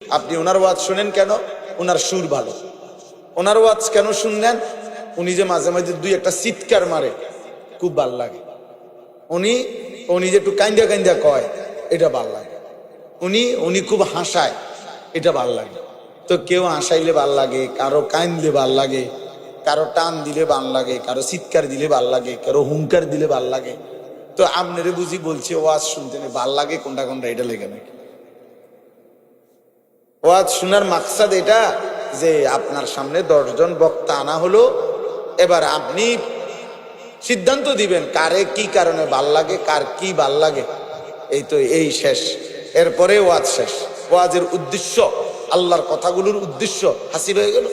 আপনি ওনার ওয়াজ শুনেন কেন? ওনার সুর ভালো। ওনার ওয়াজ কেন শুনলেন? উনি যে মাঝে মাঝে দুই একটা চিৎকার মারে, খুব ভাল লাগে। উনি যে একটু কাইন্দা কাইন্দা কয়, এটা ভাল লাগে। উনি খুব হাসায়, এটা ভাল লাগে। তো কেউ হাসাইলে ভাল লাগে, কারো কাইন্দলে ভাল লাগে, কারো টান দিলে ভাল লাগে, কারো চিৎকার দিলে ভাল লাগে, কারো হুঙ্কার দিলে ভাল লাগে। তো আপনারে বুঝি বলছে ওয়াজ শুনতে ভাল লাগে কোনটা কোনটা, এটা লেগে নাকি? ওয়াজ শোনার মাকসাদ এটা যে আপনার সামনে 10 জন বক্তা আনা হলো, এবার আপনি সিদ্ধান্ত দিবেন কারে কি কারণে ভাল লাগে, কার কি ভাল লাগে। এই তো এই শেষ, এরপরে ওয়াজ শেষ। ওয়াজের উদ্দেশ্য, আল্লাহর কথাগুলোর উদ্দেশ্য হাসিল হয়ে গেল।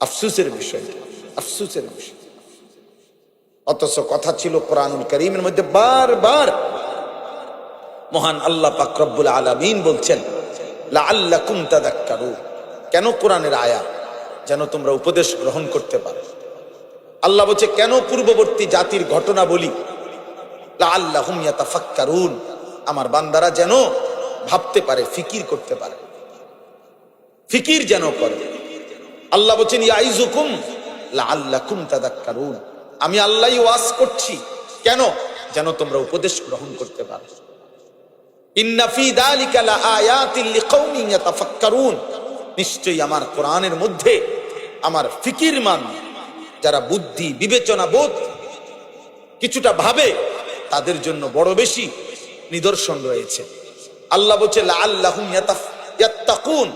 আফসোসের বিষয়, আফসোসের বিষয়। অথচ কথা ছিল কোরআনুল কারীমের মধ্যে বারবার মহান আল্লাহ পাক রব্বুল আলামিন বলছেন লাআল্লাকুম তাযাক্কারুন। কেন কোরআনের আয়াত? যেন তোমরা উপদেশ গ্রহণ করতে পারো। আল্লাহ বলছে কেন পূর্ববর্তী জাতির ঘটনা বলি, লাআল্লাহুম ইয়াতাফাক্কারুন, আমার বান্দারা যেন ভাবতে পারে, ফিকির করতে পারে, ফিকির যেন করে। আল্লাহ বলছেন ইয়াইযুকুম লাআল্লাকুম তাযাক্কারুন, আমি আল্লাহই ওয়াজ করছি কেন? যেন তোমরা উপদেশ গ্রহণ করতে পারো। ইন্না ফি যালিকা লাআয়াতিন লিকাওমিন ইয়াতাফাক্কারুন, নিশ্চয়ই আমার কোরআনের মধ্যে আমার ফিকিরমান যারা বুদ্ধি বিবেচনা বোধ কিছুটা ভাবে, তাদের জন্য বড় বেশি নিদর্শন রয়েছে। আল্লাহ বলছে লাআল্লাহুম ইয়াত্তাকুন,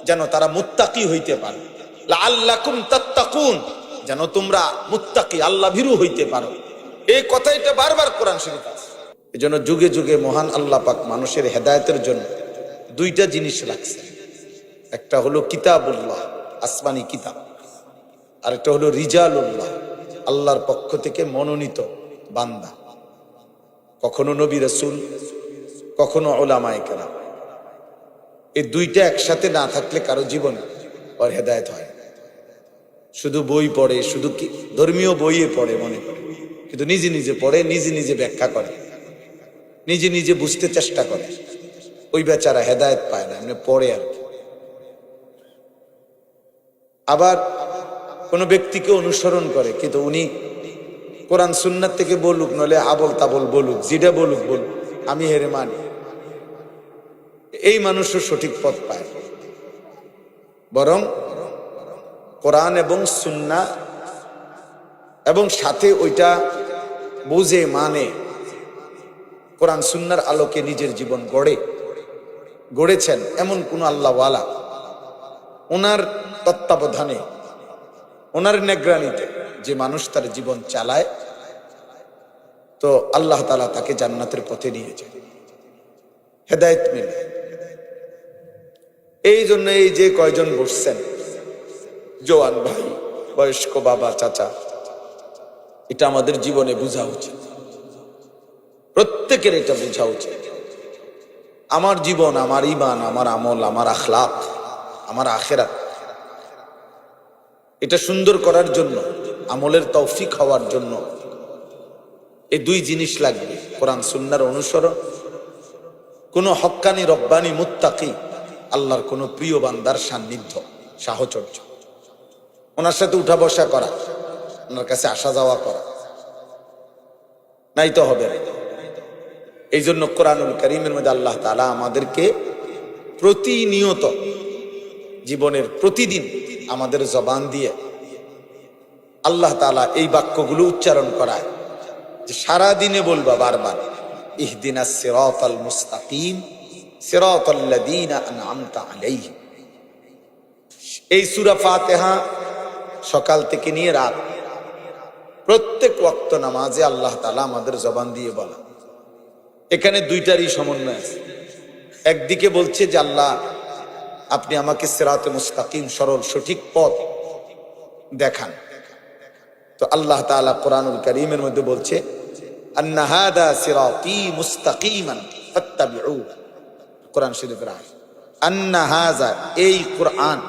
যেন তারা মুত্তাকি হইতে পারে। লাআল্লাকুম তাত্তাকুন, যেন তোমরা মুত্তাকি আল্লাহ ভীরু হইতে পারো। এই কথাটা বারবার কোরআন শরীফে আছে। এজন্য যুগে যুগে মহান আল্লাহ পাক মানুষের হেদায়েতের জন্য দুইটা জিনিস রাখছে। একটা হলো কিতাবুল্লাহ, আসমানি কিতাব, আর একটা হলো রিজালুল্লাহ, আল্লাহর পক্ষ থেকে মনোনীত বান্দা। কখনো নবী রাসূল, কখনো উলামায়ে কেরাম। এই দুইটা একসাথে না থাকলে কারো জীবনে আর হেদায়েত হয়। শুধু বই পড়ে, শুধু কি ধর্মীয় বইয়ে পড়ে মনে করে, কিন্তু নিজে নিজে পড়ে, নিজে নিজে ব্যাখ্যা করে, নিজে নিজে বুঝতে চেষ্টা করে, ওই বেচারা হেদায়েত পায় না, এমনি পড়ে আর কি। আবার কোন ব্যক্তিকে অনুসরণ করে, কিন্তু উনি কোরআন সুন্নাত থেকে বলুক, নলে আবল তাবল বলুক, যেটা বলুক বলুক, আমি হেরে মানি, এই মানুষও সঠিক পথ পায়। বরং কোরআন এবং সুন্নাহ এবং সাথে ওইটা বুঝে মানে কোরআন সুন্নাহর আলোকে নিজের জীবন গড়েছেন এমন কোন আল্লাহওয়ালা, ওনার তত্ত্বাবধানে, ওনার নেগরানিতে যে মানুষ তার জীবন চালায়, তো আল্লাহ তাআলা তাকে জান্নাতের পথে নিয়ে যায়, হেদায়েত মেলে। এই জন্য এই যে কয়জন বসছেন, জওয়ান ভাই, বয়স্ক বাবা, চাচা, এটা আমাদের জীবনে বোঝা উচিত, প্রত্যেকের এটা বোঝা উচিত। আমার জীবন, আমার ঈমান, আমার আমল, আমার আখলাক, আমার আখিরাত, এটা সুন্দর করার জন্য, আমলের তৌফিক হওয়ার জন্য এই দুই জিনিস লাগবে: কোরআন সুন্নাহর অনুসরণ, কোন হক্কানি রব্বানি মুত্তাকি আল্লাহর কোন প্রিয় বান্দার সান্নিধ্য, সাহচর্য, ওনার সাথে উঠা বসা করা, ওনার কাছে আসা যাওয়া করা, নাই তো হবে না। এই জন্য কোরআনুল কারীমের মধ্যে আল্লাহ তাআলা আমাদেরকে প্রতিনিয়ত, জীবনের প্রতিদিন আমাদের জবান দিয়ে আল্লাহ তাআলা এই বাক্যগুলো উচ্চারণ করায় যে সারা দিনে বলবা বারবার, ইহদিনাস সিরাতাল মুস্তাকিম সিরাতাল্লাযীনা আনআমতা আলাইহিম। এই সূরা ফাতিহা সকাল থেকে নিয়ে রাত প্রত্যেক ওয়াক্ত নামাজে আল্লাহ তাআলা আমাদের জবান দিয়ে বলা। এখানে দুইটারই সমন্বয় আছে। একদিকে বলছে যে আল্লাহ আপনি আমাকে সিরাতে মুস্তাকিম, সরল সঠিক পথ দেখান। তো আল্লাহ তাআলা কোরআনুল কারীমের মধ্যে বলছে আন্না হাদা সিরাতি মুস্তাকিমান ফাত্তাবিউ। কোরআন শরীফের আয়াত, আন্না হাযা, এই কোরআন,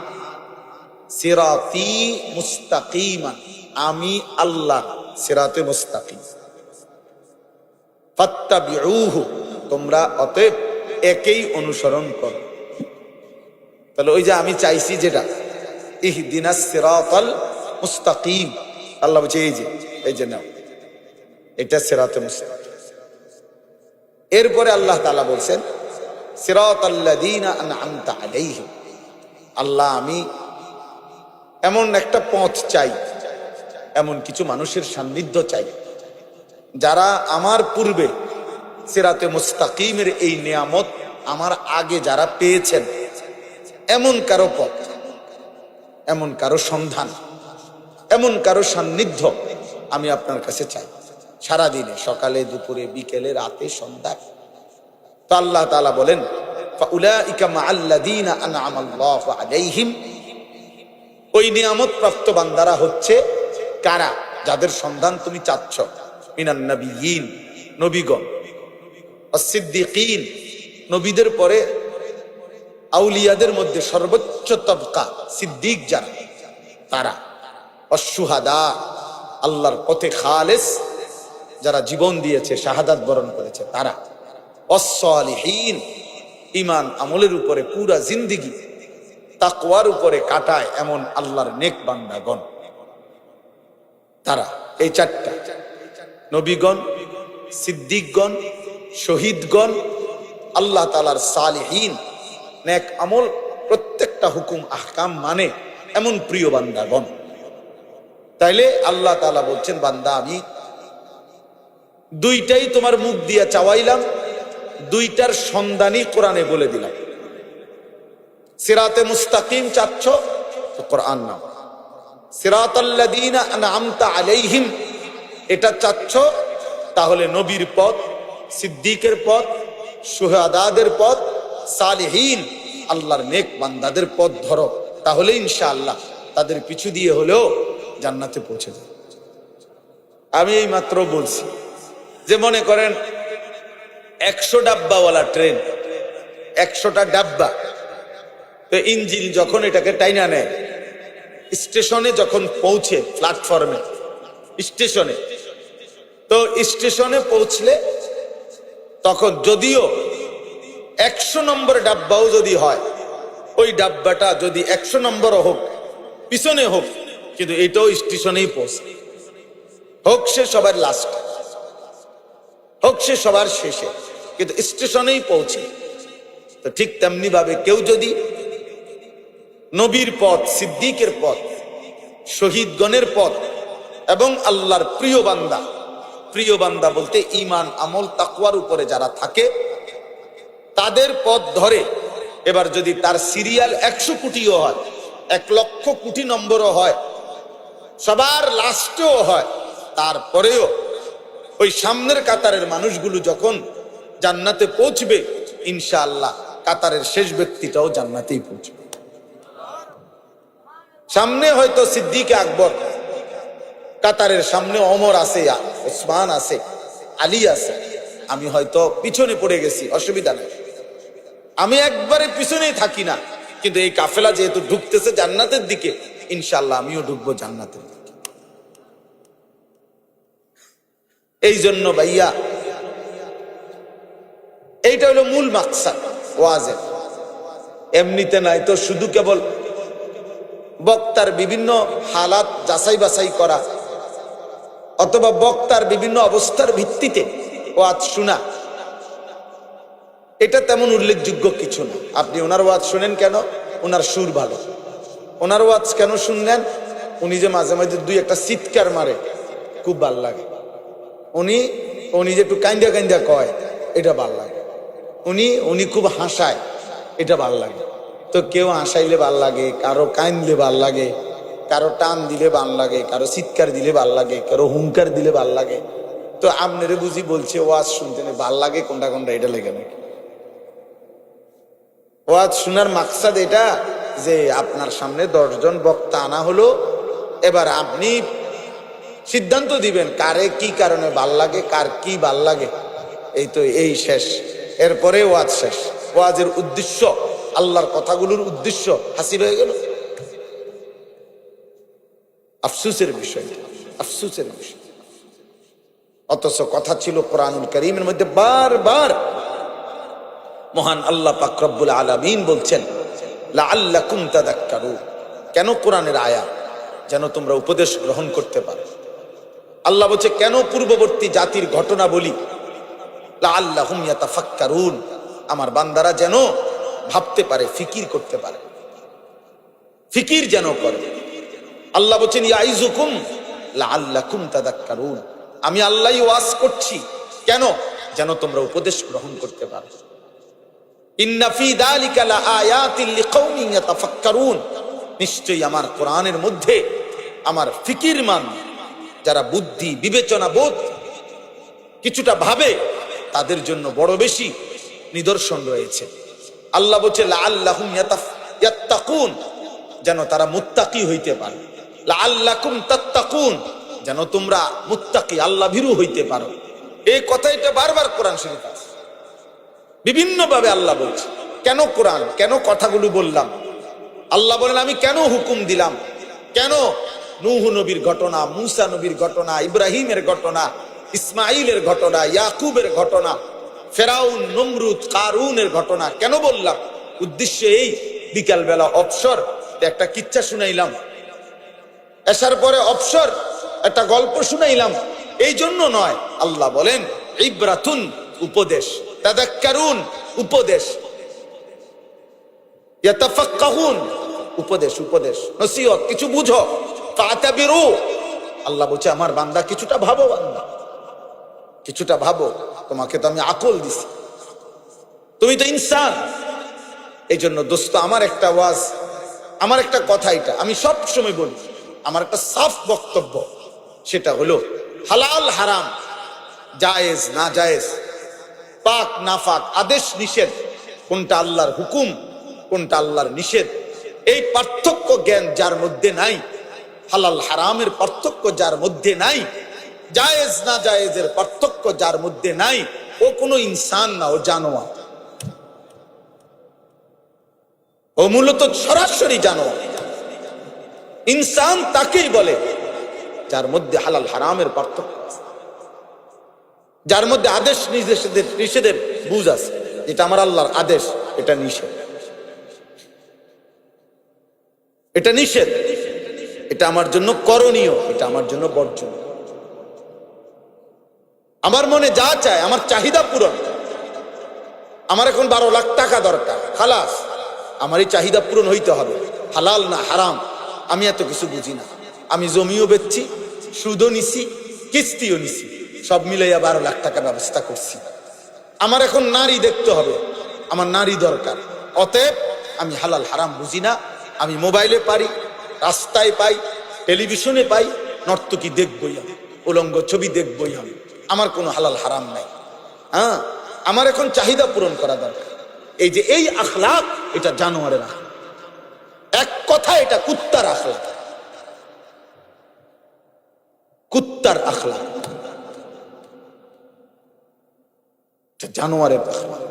সিরাতি মুস্তাকিমান, আমি আল্লাহ সিরাতে মুস্তাকিম, ফাত্তাবিউহু, তোমরা অতএব একেই অনুসরণ কর। তাহলে ওই যে আমি চাইছি যেটা ইহদিনাস সিরাতাল মুস্তাকিম, আল্লাহ বলছে এই যে নাও, এটা সিরাতে মুস্তাকিম। এরপরে আল্লাহ তাআলা বলছেন সিরাতাল্লাযীনা আনআমতা আলাইহিম, আল্লাহ আমি এমন একটা পথ চাই, এমন কিছু মানুষের সান্নিধ্য চাই যারা আমার পূর্বে সিরাতে মুস্তাকিমের এই নিয়ামত আমার আগে যারা পেয়েছেন, এমন কারো পথ, এমন কারো সন্ধান, এমন কারো সান্নিধ্য আমি আপনার কাছে চাই, সারাদিনে, সকালে, দুপুরে, বিকেলে, রাতে, সন্ধ্যায়। তো আল্লাহ তাআলা বলেন ফাউলাইকা মাআল্লাযীনা আনআমাল্লাহু আলাইহিম, ওই নিয়ামত প্রাপ্ত বান্দারা হচ্ছে কারা? যাদের সন্ধান তুমি চাচ্ছ। মিনান নাবিয়্যিন, নবীগণ, আস-সিদ্দীকিন, নবীদের পরে আউলিয়াদের মধ্যে সর্বোচ্চ তবকা সিদ্দিক যারা, তারা, আশ-শুহাদা, আল্লাহর পথে খালেস যারা জীবন দিয়েছে, শাহাদাত বরণ করেছে তারা, আস-সালিহিন, ঈমান আমলের উপরে পুরা জিন্দেগি তাকওয়ার উপরে কাটায় এমন আল্লাহর নেক বান্দাগণ, তারা। এই চারটা, নবীগণ, সিদ্দিকগণ, শহীদগণ, আল্লাহ তাআলার সালিহিন, নেক আমল, প্রত্যেকটা হুকুম আহকাম মানে এমন প্রিয় বান্দাগণ। তাইলে আল্লাহ তাআলা বলছেন বান্দা আমি দুইটাই তোমার মুখ দিয়ে চাওয়াইলাম, দুইটার সন্ধানই কোরআনে বলে দিলাম। সিরাতে মুস্তাকিম চাচ্ছ তো কোরআন নাও, সিরাতাল্লাযীনা আনআমতা আলাইহিম এটা চাচ্ছ তাহলে নবীর পথ, সিদ্দিকের পথ, শুহাদাদের পথ, সালিহিন আল্লাহর নেক বান্দাদের পথ ধরো, তাহলে ইনশাআল্লাহ তাদের পিছু দিয়ে হলেও জান্নাতে পৌঁছে যাবে। আমি এই মাত্র বলছি যে মনে করেন 100 ডাব্বাওয়ালা ট্রেন, 100টা ডাব্বা, তো ইঞ্জিন যখন এটাকে টাইনা নেয়, স্টেশনে যখন পৌঁছে, প্ল্যাটফর্মে, স্টেশনে, তো স্টেশনে পৌঁছলে তখন যদিও 100 নম্বর ডাব্বাও যদি হয়, ওই ডাব্বাটা যদি 100 নম্বরও হোক, পিছনে হোক, কিন্তু এটাও স্টেশনেই পৌঁছে, হোক সে সবার লাস্ট, হোক সে সবার শেষে, কিন্তু স্টেশনেই পৌঁছে। তো ঠিক তেমনি ভাবে কেউ যদি নবীর পথ, সিদ্দিকের পথ, শহীদগণের পথ এবং আল্লাহর প্রিয় বান্দা, প্রিয় বান্দা বলতে ঈমান আমল তাকওয়ার উপরে যারা থাকে তাদের পথ ধরে, এবার যদি তার সিরিয়াল 100 কোটিও হয়, 1 লক্ষ কোটি নম্বরও হয়, সবার লাস্টেও হয়, তারপরেও ওই সামনের কাতারের মানুষগুলো যখন জান্নাতে পৌঁছবে, ইনশাআল্লাহ কাতারের শেষ ব্যক্তিটাও জান্নাতেই পৌঁছবে। সামনে হয়তো সিদ্দিক আকবর, কাতারের সামনে ওমর আছে, ওসমান আছে, আলী আছে, আমি হয়তো পিছনে পড়ে গেছি, অসুবিধা নেই, আমি একবারে পিছনেই থাকি না, কিন্তু এই কাফেলা যেহেতু ঢুকতেছে জান্নাতের দিকে, ইনশাআল্লাহ আমিও ঢুকবো জান্নাতের দিকে। এই জন্য ভাইয়া এইটা হলো মূল মাকসাদ ওয়াজের, এমনিতে নাই তো শুধু কেবল বক্তার বিভিন্ন হালাত যাচাই বাছাই করা অথবা বক্তার বিভিন্ন অবস্থার ভিত্তিতে ওয়াজ শোনা, এটা তেমন উল্লেখযোগ্য কিছু না। আপনি ওনার ওয়াজ শুনেন কেন? ওনার সুর ভালো। ওনার ওয়াজ কেন শুনলেন? উনি যে মাঝে মাঝে দুই একটা চিৎকার মারে, খুব ভাল লাগে। উনি যে একটু কাইন্দা কাইন্দা কয়, এটা ভাল লাগে। উনি খুব হাসায়, এটা ভাল লাগে। তো কেউ হাসাইলে ভাল লাগে, কারো কাইন্দলে ভাল লাগে, কারো টান দিলে ভাল লাগে, কারো চিৎকার দিলে ভাল লাগে, কারো হুঙ্কার দিলে ভাল লাগে। তো আপনারে বুঝি বলছে ওয়াজ শুনতে ভাল লাগে কোনটা কোনটা, এটা লেগে নাকি? ওয়াজ শোনার মাকসাদ এটা যে আপনার সামনে 10 জন বক্তা আনা হলো, এবার আপনি সিদ্ধান্ত দিবেন কারে কি কারণে ভাল লাগে, কার কি ভাল লাগে। এই তো এই শেষ, এরপরে ওয়াজ শেষ। ওয়াজের উদ্দেশ্য, আল্লাহর কথাগুলোর উদ্দেশ্য হাসিল হয়ে গেল। আফসোসের বিষয়, আফসোসের বিষয়। অথচ কথা ছিল কোরআনুল কারীমের মধ্যে বারবার মহান আল্লাহ পাক রব্বুল আলামিন বলছেন লাআল্লাকুম তাযাক্কারুন, কেন কোরআনের আয়াত, যেন তোমরা উপদেশ গ্রহণ করতে পারো। আল্লাহ বলছে কেন পূর্ববর্তী জাতির ঘটনা বলি, লাআল্লাহুম ইয়াতাফাক্কারুন, আমার বান্দারা যেন ভাবতে পারে, ফিকির করতে পারে, ফিকির যেন করে। আল্লাহ বলছেন ইয়াইজুকুম লাআল্লাকুম তাযাক্কারুন, আমি আল্লাহই ওয়াজ করছি, কেন, যেন তোমরা উপদেশ গ্রহণ করতে পারো। ইন্না ফি যালিকা লাআয়াতিন লিকাওমিন ইয়াতাফাক্কারুন, নিশ্চয়ই আমার কোরআনের মধ্যে আমার ফিকিরমান যারা বুদ্ধি বিবেচনা বোধ কিছুটা ভাবে তাদের জন্য বড় বেশি নিদর্শন রয়েছে। আল্লাহ বলছে লাআল্লাহুম ইয়াত্তাকুন, যেন তারা মুত্তাকি হইতে পারে। লাআল্লাকুম তাত্তাকুন, যেন তোমরা মুত্তাকি আল্লাহ ভীরু হইতে পারো। এই কথাটা বারবার কোরআন শরীফে আছে, বিভিন্ন ভাবে আল্লাহ বলছে। কেন কোরআন, কেন কথাগুলো বললাম? আল্লাহ বলেন আমি কেন হুকুম দিলাম, কেন নূহ নবীর ঘটনা, মূসা নবীর ঘটনা, ইব্রাহিমের ঘটনা, ইসমাইলের ঘটনা, ইয়াকুবের ঘটনা, ফেরাউন, নমরুদ, কারুনের ঘটনা কেন বললাম? উদ্দেশ্য এই, বিকাল বেলা অবসর একটা কিচ্ছা শুনাইলাম, এসার পরে অবসর একটা গল্প শুনাইলাম, এই জন্য নয়। আল্লাহ বলেন ইবরাতুন, উপদেশ, তাযাক্কারুন, উপদেশ, ইয়াতাফাক্কাহুন, উপদেশ, উপদেশ, নসিহত, কিছু বুঝো, ফাতাবিরু, আল্লাহ বলছে আমার বান্দা কিছুটা ভাবো, বান্দা কিছুটা ভাবো, তোমাকে তো আমি আকল দিছি, তুমি তো ইনসান। এই জন্য দোস্ত আমার একটা ওয়াজ, আমার একটা কথা, এটা আমি সব সময় বলি, আমার একটা সাফ বক্তব্য, সেটা হলো হালাল হারাম, জায়েজ না জায়েজ, পাক নাফাক, আদেশ নিষেধ, কোনটা আল্লাহর হুকুম, কোনটা আল্লাহর নিষেধ, এই পার্থক্য জ্ঞান যার মধ্যে নাই, হালাল হারামের পার্থক্য যার মধ্যে নাই, জায়েজ না জায়েজের পার্থক্য যার মধ্যে নাই, ও কোনো ইনসান না, ও জানোয়ার, ও মূলত সরাসরি জানোয়ার। ইনসান তাকেই বলে যার মধ্যে হালাল হারামের পার্থক্য আছে, যার মধ্যে আদেশ নিষেধের বুঝ আছে, এটা আমার আল্লাহর আদেশ, এটা নিষেধ, এটা নিষেধ, এটা আমার জন্য করণীয়, এটা আমার জন্য বর্জনীয়। আমার মনে যা চায়, আমার চাহিদা পূরণ, আমার এখন 12 লাখ টাকা দরকার, খালাস, আমার এই চাহিদা পূরণ হইতে হবে, হালাল না হারাম আমি এত কিছু বুঝি না, আমি জমিও বেচছি, সুদও নিছি, কিস্তিও নিছি, সব মিলাইয়া 12 লাখ টাকা ব্যবস্থা করছি। আমার এখন নারী দেখতে হবে, আমার নারী দরকার, অতএব আমি হালাল হারাম বুঝি না, আমি মোবাইলে পারি, রাস্তায় পাই, টেলিভিশনে পাই, নর্তকী দেখবই আমি, উলঙ্গ ছবি দেখবই আমি, আমার কোনো হালাল হারাম নাই। হ্যাঁ, আমার এখন চাহিদা পূরণ করা দরকার। এই যে এই আখলাক, এটা জানোয়ারের আখলাক, এক কথা এটা কুত্তার আখলাক, কুত্তার আখলাক, জানোয়ারের আখলাক।